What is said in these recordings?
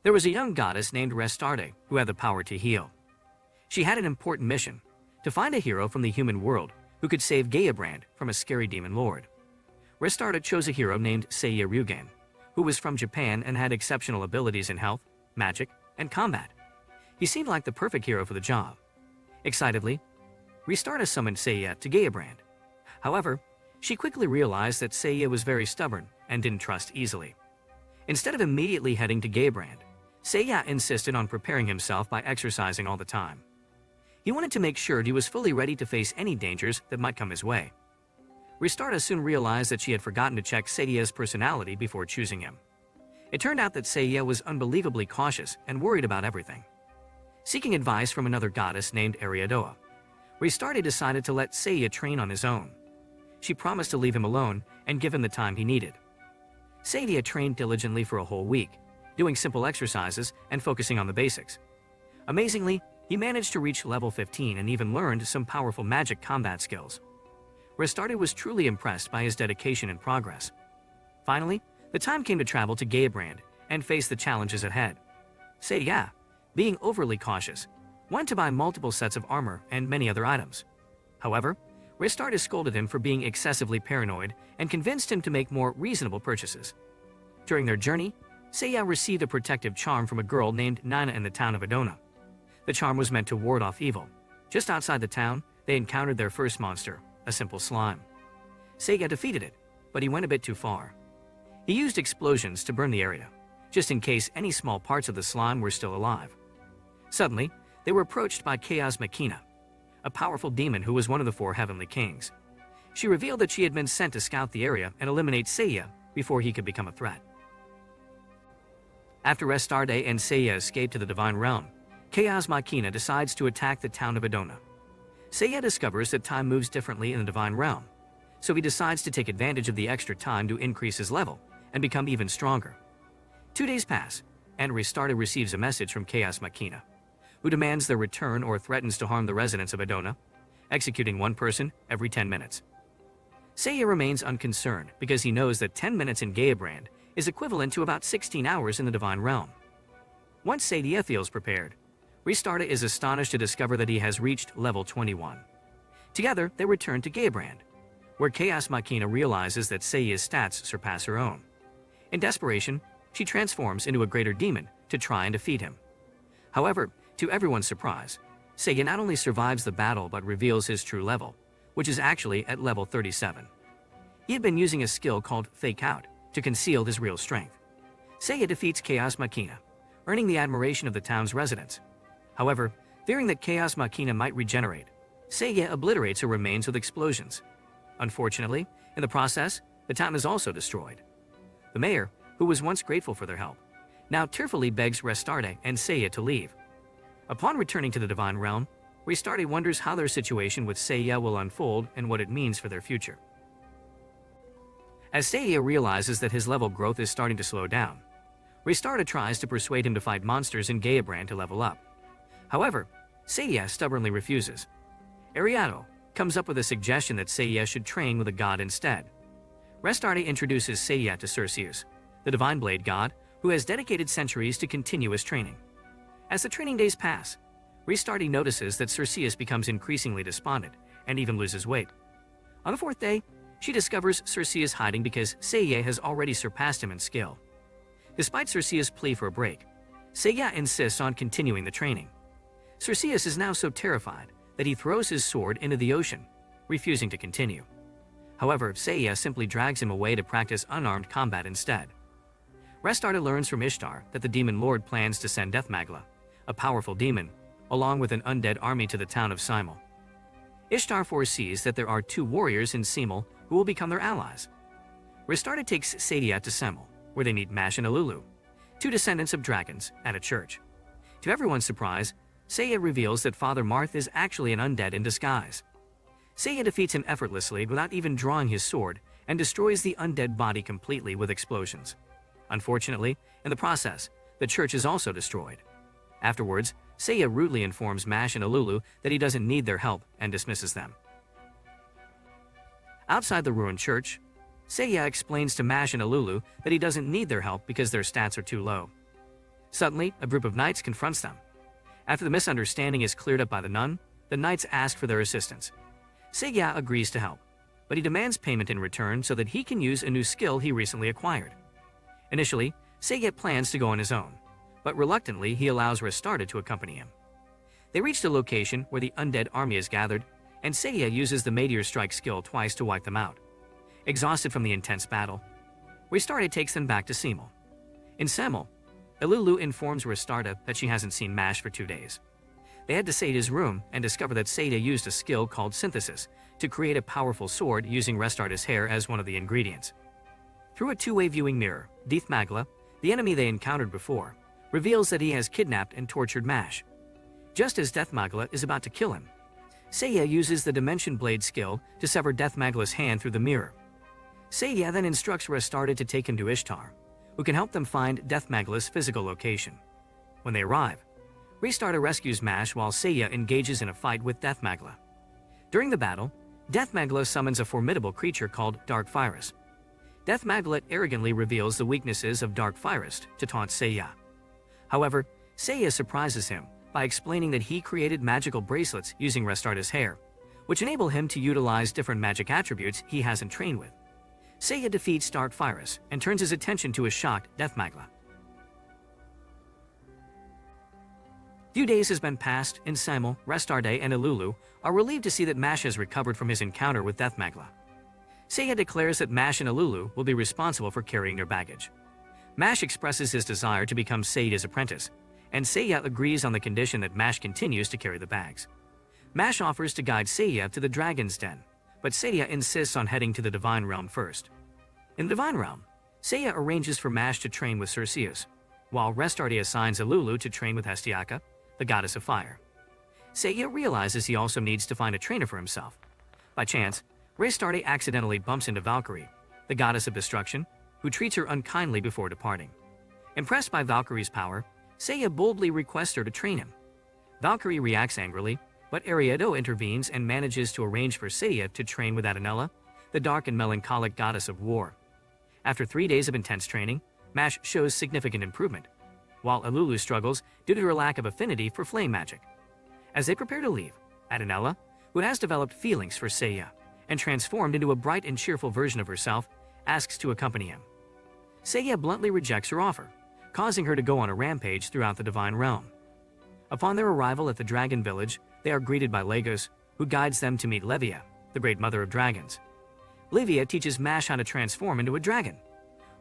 There was a young goddess named Restarte who had the power to heal. She had an important mission, to find a hero from the human world who could save Gaiabrand from a scary demon lord. Restarte chose a hero named Seiya Ryugen, who was from Japan and had exceptional abilities in health, magic, and combat. He seemed like the perfect hero for the job. Excitedly, Restarte summoned Seiya to Gaiabrand. However, she quickly realized that Seiya was very stubborn and didn't trust easily. Instead of immediately heading to Gaiabrand, Seiya insisted on preparing himself by exercising all the time. He wanted to make sure he was fully ready to face any dangers that might come his way. Restarte soon realized that she had forgotten to check Seiya's personality before choosing him. It turned out that Seiya was unbelievably cautious and worried about everything. Seeking advice from another goddess named Ariadoa, Restarte decided to let Seiya train on his own. She promised to leave him alone and give him the time he needed. Seiya trained diligently for a whole week, doing simple exercises and focusing on the basics. Amazingly, he managed to reach level 15 and even learned some powerful magic combat skills. Restarte was truly impressed by his dedication and progress. Finally, the time came to travel to Gaiabrand and face the challenges ahead. Seiya, being overly cautious, went to buy multiple sets of armor and many other items. However, Restarte scolded him for being excessively paranoid and convinced him to make more reasonable purchases. During their journey, Seiya received a protective charm from a girl named Nina in the town of Adona. The charm was meant to ward off evil. Just outside the town, they encountered their first monster, a simple slime. Seiya defeated it, but he went a bit too far. He used explosions to burn the area, just in case any small parts of the slime were still alive. Suddenly, they were approached by Chaos Machina, a powerful demon who was one of the 4 heavenly kings. She revealed that she had been sent to scout the area and eliminate Seiya before he could become a threat. After Restarte and Seiya escaped to the Divine Realm, Chaos Machina decides to attack the town of Adona. Seiya discovers that time moves differently in the Divine Realm, so he decides to take advantage of the extra time to increase his level and become even stronger. 2 days pass, and Restarte receives a message from Chaos Machina, who demands their return or threatens to harm the residents of Adona, executing 1 person every 10 minutes. Seiya remains unconcerned because he knows that 10 minutes in Gaiabrand is equivalent to about 16 hours in the Divine Realm. Once Seiya feels prepared, Restarte is astonished to discover that he has reached level 21. Together, they return to Gaiabrand, where Chaos Machina realizes that Seiya's stats surpass her own. In desperation, she transforms into a greater demon to try and defeat him. However, to everyone's surprise, Seiya not only survives the battle but reveals his true level, which is actually at level 37. He had been using a skill called Fake Out to conceal his real strength. Seiya defeats Chaos Machina, earning the admiration of the town's residents. However, fearing that Chaos Machina might regenerate, Seiya obliterates her remains with explosions. Unfortunately, in the process, the town is also destroyed. The mayor, who was once grateful for their help, now tearfully begs Restarte and Seiya to leave. Upon returning to the Divine Realm, Restarte wonders how their situation with Seiya will unfold and what it means for their future. As Seiya realizes that his level growth is starting to slow down, Restarte tries to persuade him to fight monsters in Gaiabrand to level up. However, Seiya stubbornly refuses. Ariado comes up with a suggestion that Seiya should train with a god instead. Restarte introduces Seiya to Cerseus, the Divine Blade god, who has dedicated centuries to continuous training. As the training days pass, Restarte notices that Cerseus becomes increasingly despondent and even loses weight. On the 4th day, she discovers Cerseus hiding because Seiya has already surpassed him in skill. Despite Cerseus' plea for a break, Seiya insists on continuing the training. Cerseus is now so terrified that he throws his sword into the ocean, refusing to continue. However, Seiya simply drags him away to practice unarmed combat instead. Restarte learns from Ishtar that the demon lord plans to send Deathmagla, a powerful demon, along with an undead army to the town of Simul. Ishtar foresees that there are 2 warriors in Simul who will become their allies. Restarte takes Seiya to Simul, where they meet Mash and Alulu, 2 descendants of dragons, at a church. To everyone's surprise, Seiya reveals that Father Marth is actually an undead in disguise. Seiya defeats him effortlessly without even drawing his sword and destroys the undead body completely with explosions. Unfortunately, in the process, the church is also destroyed. Afterwards, Seiya rudely informs Mash and Alulu that he doesn't need their help and dismisses them. Outside the ruined church, Seiya explains to Mash and Alulu that he doesn't need their help because their stats are too low. Suddenly, a group of knights confronts them. After the misunderstanding is cleared up by the nun, the knights ask for their assistance. Seiya agrees to help, but he demands payment in return so that he can use a new skill he recently acquired. Initially, Seiya plans to go on his own, but reluctantly he allows Restarted to accompany him. They reach the location where the undead army is gathered, and Seiya uses the Meteor Strike skill twice to wipe them out. Exhausted from the intense battle, Restarted takes them back to Semel. In Semel, Elulu informs Restarted that she hasn't seen Mash for 2 days. They head to Seiya's room and discover that Seiya used a skill called Synthesis to create a powerful sword using Restarted's hair as one of the ingredients. Through a two-way viewing mirror, Deathmagla, the enemy they encountered before, reveals that he has kidnapped and tortured Mash. Just as Deathmagla is about to kill him, Seiya uses the Dimension Blade skill to sever Deathmagla's hand through the mirror. Seiya then instructs Restarted to take him to Ishtar, who can help them find Deathmagla's physical location. When they arrive, Restarted rescues Mash while Seiya engages in a fight with Deathmagla. During the battle, Deathmagla summons a formidable creature called Dark Virus. Deathmagla arrogantly reveals the weaknesses of Dark Virus to taunt Seiya. However, Seiya surprises him by explaining that he created magical bracelets using Restarted's hair, which enable him to utilize different magic attributes he hasn't trained with. Seiya defeats Dark Virus and turns his attention to a shocked Deathmagla. Few days has been passed, and Semel, Restarted, and Elulu are relieved to see that Mash has recovered from his encounter with Deathmagla. Seiya declares that Mash and Elulu will be responsible for carrying their baggage. Mash expresses his desire to become Seiya's apprentice, and Seiya agrees on the condition that Mash continues to carry the bags. Mash offers to guide Seiya to the Dragon's Den, but Seiya insists on heading to the Divine Realm first. In the Divine Realm, Seiya arranges for Mash to train with Circeus, while Restarted assigns Elulu to train with Hestiaca, the goddess of fire. Seiya realizes he also needs to find a trainer for himself. By chance, Restarted accidentally bumps into Valkyrie, the goddess of destruction, who treats her unkindly before departing. Impressed by Valkyrie's power, Seiya boldly requests her to train him. Valkyrie reacts angrily, but Ariado intervenes and manages to arrange for Seiya to train with Adanella, the dark and melancholic goddess of war. After 3 days of intense training, Mash shows significant improvement, while Elulu struggles due to her lack of affinity for flame magic. As they prepare to leave, Adanella, who has developed feelings for Seiya and transformed into a bright and cheerful version of herself, asks to accompany him. Seiya bluntly rejects her offer, causing her to go on a rampage throughout the Divine Realm. Upon their arrival at the Dragon Village, they are greeted by Lagos, who guides them to meet Levia, the Great Mother of Dragons. Levia teaches Mash how to transform into a dragon.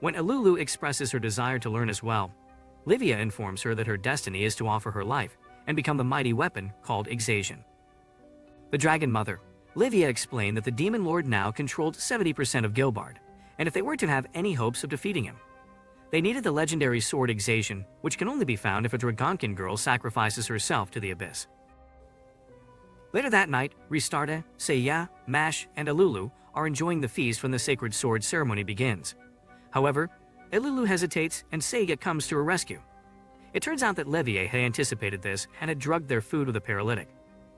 When Elulu expresses her desire to learn as well, Levia informs her that her destiny is to offer her life and become the mighty weapon called Exasion. The Dragon Mother, Levia, explained that the Demon Lord now controlled 70% of Gilbard, and if they were to have any hopes of defeating him, they needed the legendary sword Exasion, which can only be found if a Dragonkin girl sacrifices herself to the abyss. Later that night, Restarted, Seiya, Mash, and Elulu are enjoying the feast when the sacred sword ceremony begins. However, Elulu hesitates and Seiya comes to her rescue. It turns out that Levier had anticipated this and had drugged their food with a paralytic.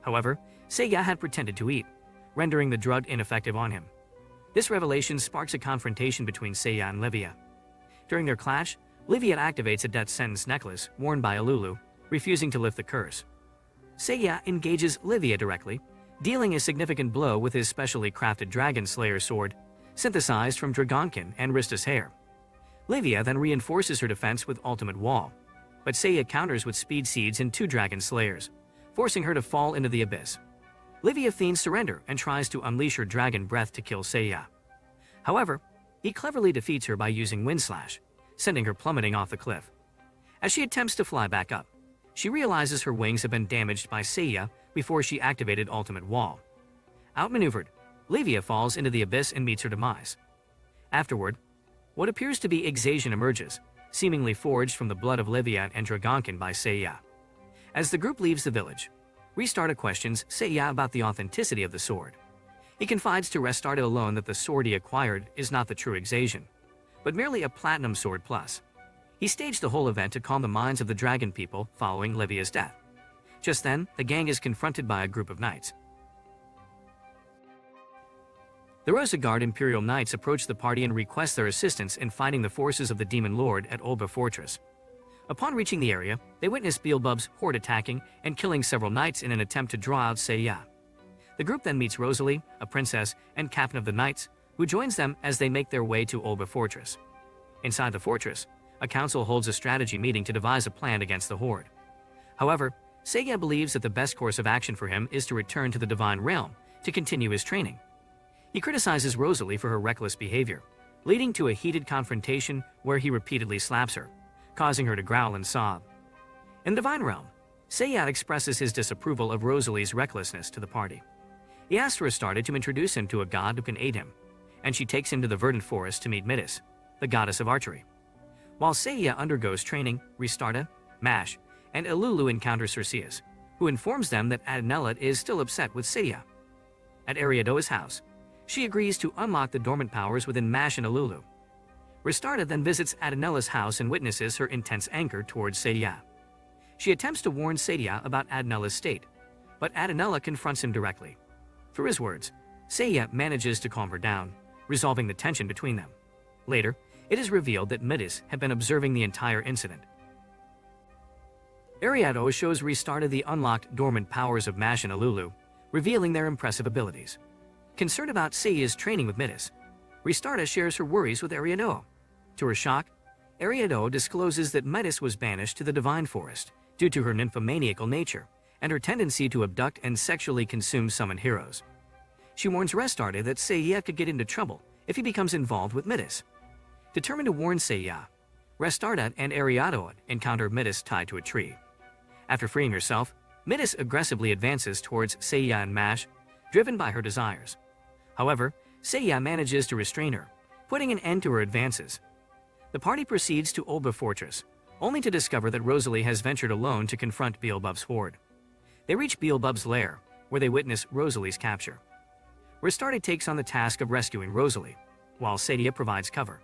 However, Seiya had pretended to eat, rendering the drug ineffective on him. This revelation sparks a confrontation between Seiya and Levia. During their clash, Levia activates a death sentence necklace worn by Elulu, refusing to lift the curse. Seiya engages Levia directly, dealing a significant blow with his specially crafted Dragon Slayer sword, synthesized from Dragonkin and Rista's hair. Levia then reinforces her defense with Ultimate Wall, but Seiya counters with Speed Seeds and 2 Dragon Slayers, forcing her to fall into the abyss. Levia feigns surrender and tries to unleash her Dragon Breath to kill Seiya. However, he cleverly defeats her by using Wind Slash, sending her plummeting off the cliff. As she attempts to fly back up, she realizes her wings have been damaged by Seiya before she activated Ultimate Wall. Outmaneuvered, Levia falls into the abyss and meets her demise. Afterward, what appears to be Exasion emerges, seemingly forged from the blood of Levia and Dragonkin by Seiya. As the group leaves the village, Restarted questions Seiya about the authenticity of the sword. He confides to Restarted alone that the sword he acquired is not the true Exasion, but merely a Platinum Sword Plus. He staged the whole event to calm the minds of the dragon people following Levia's death. Just then, the gang is confronted by a group of knights. The Rosagard Imperial Knights approach the party and request their assistance in fighting the forces of the Demon Lord at Olba Fortress. Upon reaching the area, they witness Beelzebub's horde attacking and killing several knights in an attempt to draw out Seiya. The group then meets Rosalie, a princess and captain of the knights, who joins them as they make their way to Olba Fortress. Inside the fortress, a council holds a strategy meeting to devise a plan against the horde. However, Seiya believes that the best course of action for him is to return to the divine realm to continue his training. He criticizes Rosalie for her reckless behavior, leading to a heated confrontation where he repeatedly slaps her, causing her to growl and sob. In the divine realm, Seiya expresses his disapproval of Rosalie's recklessness to the party. He asks Restarte to introduce him to a god who can aid him, and she takes him to the verdant forest to meet Midis, the goddess of archery. While Seiya undergoes training, Restarte, Mash, and Ilulu encounter Circeus, who informs them that Adenella is still upset with Seiya. At Ariadoa's house, she agrees to unlock the dormant powers within Mash and Ilulu. Restarte then visits Adenella's house and witnesses her intense anger towards Seiya. She attempts to warn Seiya about Adenella's state, but Adenella confronts him directly. Through his words, Seiya manages to calm her down, resolving the tension between them. Later, it is revealed that Midis had been observing the entire incident. Ariadoa shows Restarte the unlocked dormant powers of Mash and Ilulu, revealing their impressive abilities. Concerned about Seiya's training with Midis, Restarte shares her worries with Ariadoa. To her shock, Ariadoa discloses that Midis was banished to the Divine Forest due to her nymphomaniacal nature and her tendency to abduct and sexually consume summoned heroes. She warns Restarte that Seiya could get into trouble if he becomes involved with Midis. Determined to warn Seiya, Restarte and Ariadoa encounter Midis tied to a tree. After freeing herself, Midis aggressively advances towards Seiya and Mash, driven by her desires. However, Seiya manages to restrain her, putting an end to her advances. The party proceeds to Olba Fortress, only to discover that Rosalie has ventured alone to confront Beelzebub's horde. They reach Beelzebub's lair, where they witness Rosalie's capture. Restarte takes on the task of rescuing Rosalie, while Seiya provides cover.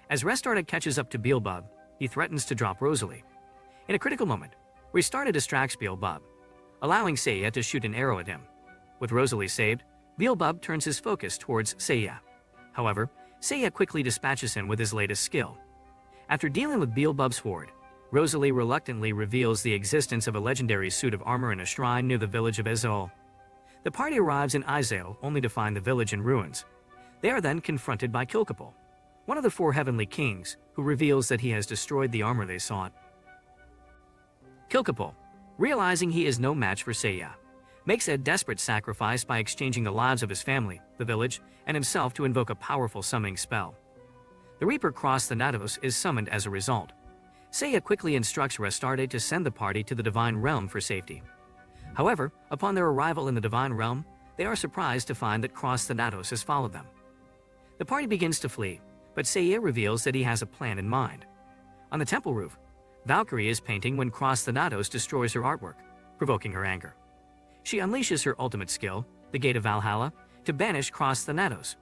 As Restarte catches up to Beelzebub, he threatens to drop Rosalie. In a critical moment, Restarte distracts Beelzebub, allowing Seiya to shoot an arrow at him. With Rosalie saved, Beelzebub turns his focus towards Seiya. However, Seiya quickly dispatches him with his latest skill. After dealing with Beelzebub's horde, Rosalie reluctantly reveals the existence of a legendary suit of armor in a shrine near the village of Ezol. The party arrives in Isekai only to find the village in ruins. They are then confronted by Kilkapul, one of the four heavenly kings, who reveals that he has destroyed the armor they sought. Kilkapul, realizing he is no match for Seiya, makes a desperate sacrifice by exchanging the lives of his family, the village, and himself to invoke a powerful summoning spell. The Reaper Cross the Nativus is summoned as a result. Seiya quickly instructs Restarte to send the party to the Divine Realm for safety. However, upon their arrival in the Divine Realm, they are surprised to find that Cross Thanatos has followed them. The party begins to flee, but Seiya reveals that he has a plan in mind. On the temple roof, Valkyrie is painting when Cross Thanatos destroys her artwork, provoking her anger. She unleashes her ultimate skill, the Gate of Valhalla, to banish Cross Thanatos.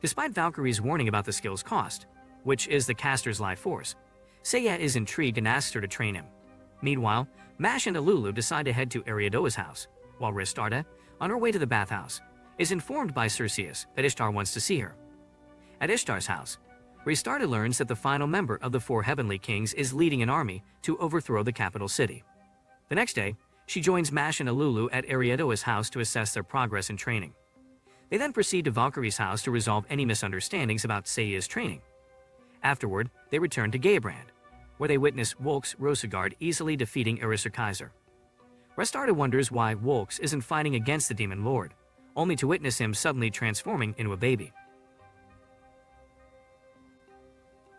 Despite Valkyrie's warning about the skill's cost, which is the caster's life force, Seiya is intrigued and asks her to train him. Meanwhile, Mash and Ilulu decide to head to Ariadoa's house, while Restarte, on her way to the bathhouse, is informed by Circeus that Ishtar wants to see her. At Ishtar's house, Restarte learns that the final member of the four heavenly kings is leading an army to overthrow the capital city. The next day, she joins Mash and Ilulu at Ariadoa's house to assess their progress in training. They then proceed to Valkyrie's house to resolve any misunderstandings about Seiya's training. Afterward, they return to Geabrand, where they witness Wolk's Rosegard easily defeating Erisser Kaiser. Restarte wonders why Wolks isn't fighting against the Demon Lord, only to witness him suddenly transforming into a baby.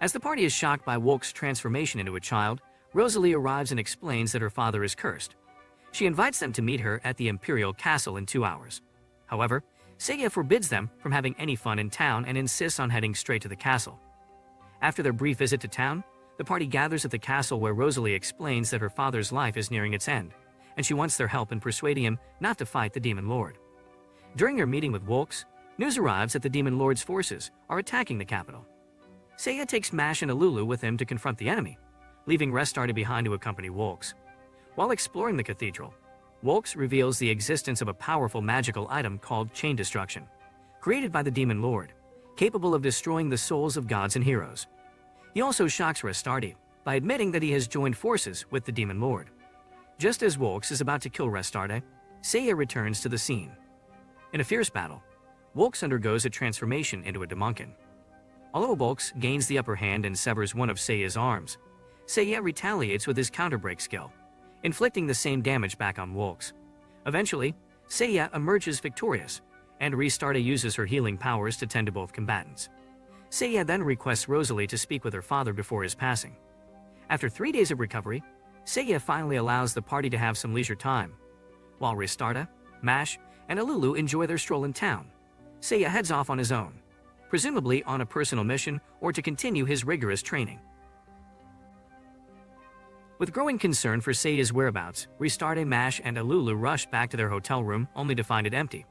As the party is shocked by Wolk's transformation into a child, Rosalie arrives and explains that her father is cursed. She invites them to meet her at the Imperial Castle in 2 hours. However, Seiya forbids them from having any fun in town and insists on heading straight to the castle. After their brief visit to town, the party gathers at the castle where Rosalie explains that her father's life is nearing its end, and she wants their help in persuading him not to fight the Demon Lord. During their meeting with Wolks, news arrives that the Demon Lord's forces are attacking the capital. Seiya takes Mash and Ilulu with him to confront the enemy, leaving Restarte behind to accompany Wolks. While exploring the cathedral, Wolks reveals the existence of a powerful magical item called Chain Destruction, created by the Demon Lord, capable of destroying the souls of gods and heroes. He also shocks Restarte by admitting that he has joined forces with the Demon Lord. Just as Wolks is about to kill Restarte, Seiya returns to the scene. In a fierce battle, Wolks undergoes a transformation into a Demonkin. Although Wolks gains the upper hand and severs one of Seiya's arms, Seiya retaliates with his counterbreak skill, inflicting the same damage back on Wolks. Eventually, Seiya emerges victorious, and Restarte uses her healing powers to tend to both combatants. Seiya then requests Rosalie to speak with her father before his passing. After 3 days of recovery, Seiya finally allows the party to have some leisure time. While Restarte, Mash, and Alulu enjoy their stroll in town, Seiya heads off on his own, presumably on a personal mission or to continue his rigorous training. With growing concern for Seiya's whereabouts, Restarte, Mash, and Alulu rush back to their hotel room only to find it empty.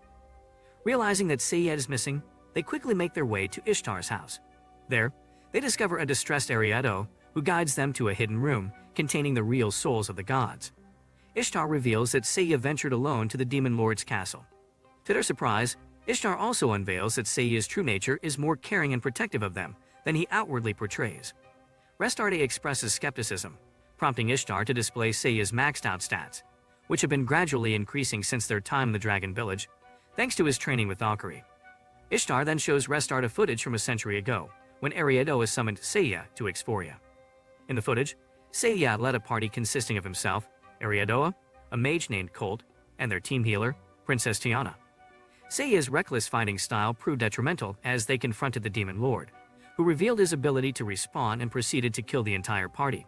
Realizing that Seiya is missing, they quickly make their way to Ishtar's house. There, they discover a distressed Ariado who guides them to a hidden room containing the real souls of the gods. Ishtar reveals that Seiya ventured alone to the Demon Lord's castle. To their surprise, Ishtar also unveils that Seiya's true nature is more caring and protective of them than he outwardly portrays. Restarte expresses skepticism, prompting Ishtar to display Seiya's maxed out stats, which have been gradually increasing since their time in the Dragon Village, thanks to his training with Valkyrie. Ishtar then shows Restarte footage from a century ago, when Ariado has summoned Seiya to Exforia. In the footage, Seiya led a party consisting of himself, Ariadoa, a mage named Colt, and their team healer, Princess Tiana. Seiya's reckless fighting style proved detrimental as they confronted the Demon Lord, who revealed his ability to respawn and proceeded to kill the entire party,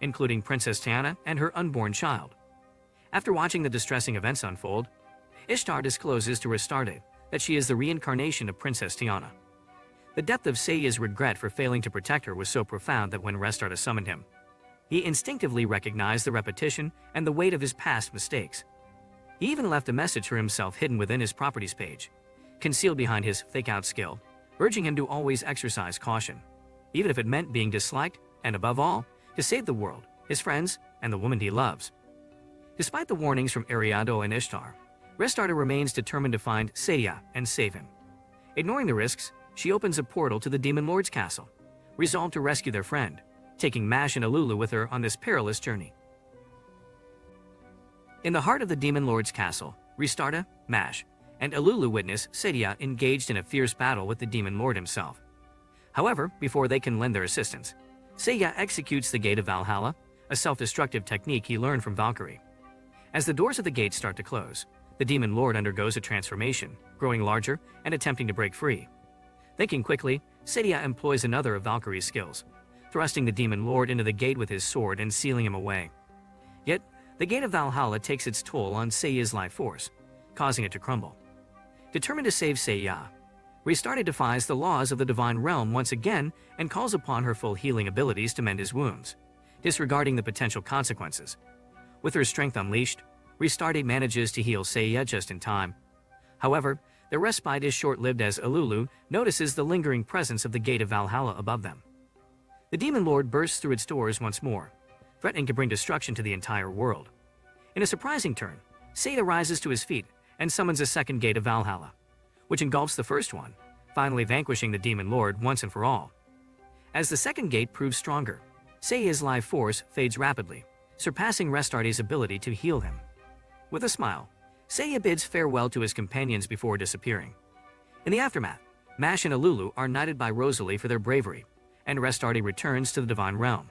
including Princess Tiana and her unborn child. After watching the distressing events unfold, Ishtar discloses to Restarte that she is the reincarnation of Princess Tiana. The depth of Seiya's regret for failing to protect her was so profound that when Restarte summoned him, he instinctively recognized the repetition and the weight of his past mistakes. He even left a message for himself hidden within his properties page, concealed behind his fake-out skill, urging him to always exercise caution, even if it meant being disliked, and above all, to save the world, his friends, and the woman he loves. Despite the warnings from Ariado and Ishtar, Restarte remains determined to find Seiya and save him. Ignoring the risks, she opens a portal to the Demon Lord's castle, resolved to rescue their friend, taking Mash and Alulu with her on this perilous journey. In the heart of the Demon Lord's castle, Restarte, Mash, and Alulu witness Seiya engaged in a fierce battle with the Demon Lord himself. However, before they can lend their assistance, Seiya executes the Gate of Valhalla, a self-destructive technique he learned from Valkyrie. As the doors of the gate start to close, the Demon Lord undergoes a transformation, growing larger and attempting to break free. Thinking quickly, Seiya employs another of Valkyrie's skills, thrusting the Demon Lord into the gate with his sword and sealing him away. Yet, the Gate of Valhalla takes its toll on Seiya's life force, causing it to crumble. Determined to save Seiya, Restarte defies the laws of the Divine Realm once again and calls upon her full healing abilities to mend his wounds, disregarding the potential consequences. With her strength unleashed, Restarte manages to heal Seiya just in time. However, their respite is short-lived as Alulu notices the lingering presence of the Gate of Valhalla above them. The Demon Lord bursts through its doors once more, threatening to bring destruction to the entire world. In a surprising turn, Seiya rises to his feet and summons a second Gate of Valhalla, which engulfs the first one, finally vanquishing the Demon Lord once and for all. As the second gate proves stronger, Seiya's life force fades rapidly, surpassing Restarte's ability to heal him. With a smile, Seiya bids farewell to his companions before disappearing. In the aftermath, Mash and Alulu are knighted by Rosalie for their bravery, and Restarte returns to the Divine Realm.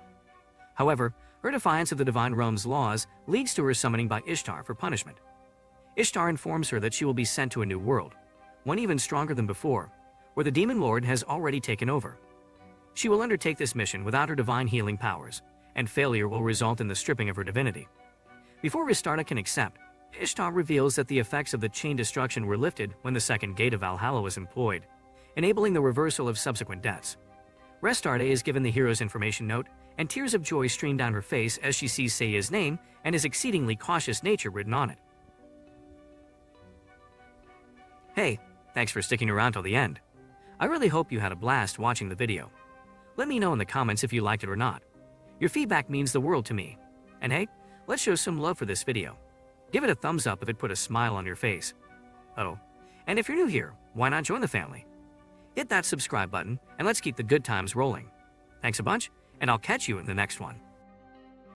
However, her defiance of the Divine Realm's laws leads to her summoning by Ishtar for punishment. Ishtar informs her that she will be sent to a new world, one even stronger than before, where the Demon Lord has already taken over. She will undertake this mission without her divine healing powers, and failure will result in the stripping of her divinity. Before Restarte can accept, Ishtar reveals that the effects of the chain destruction were lifted when the second Gate of Valhalla was employed, enabling the reversal of subsequent deaths. Restarte is given the hero's information note, and tears of joy stream down her face as she sees Seiya's name and his exceedingly cautious nature written on it. Hey, thanks for sticking around till the end. I really hope you had a blast watching the video. Let me know in the comments if you liked it or not. Your feedback means the world to me. And hey, let's show some love for this video. Give it a thumbs up if it put a smile on your face. Oh, and if you're new here, why not join the family? Hit that subscribe button and let's keep the good times rolling. Thanks a bunch, and I'll catch you in the next one.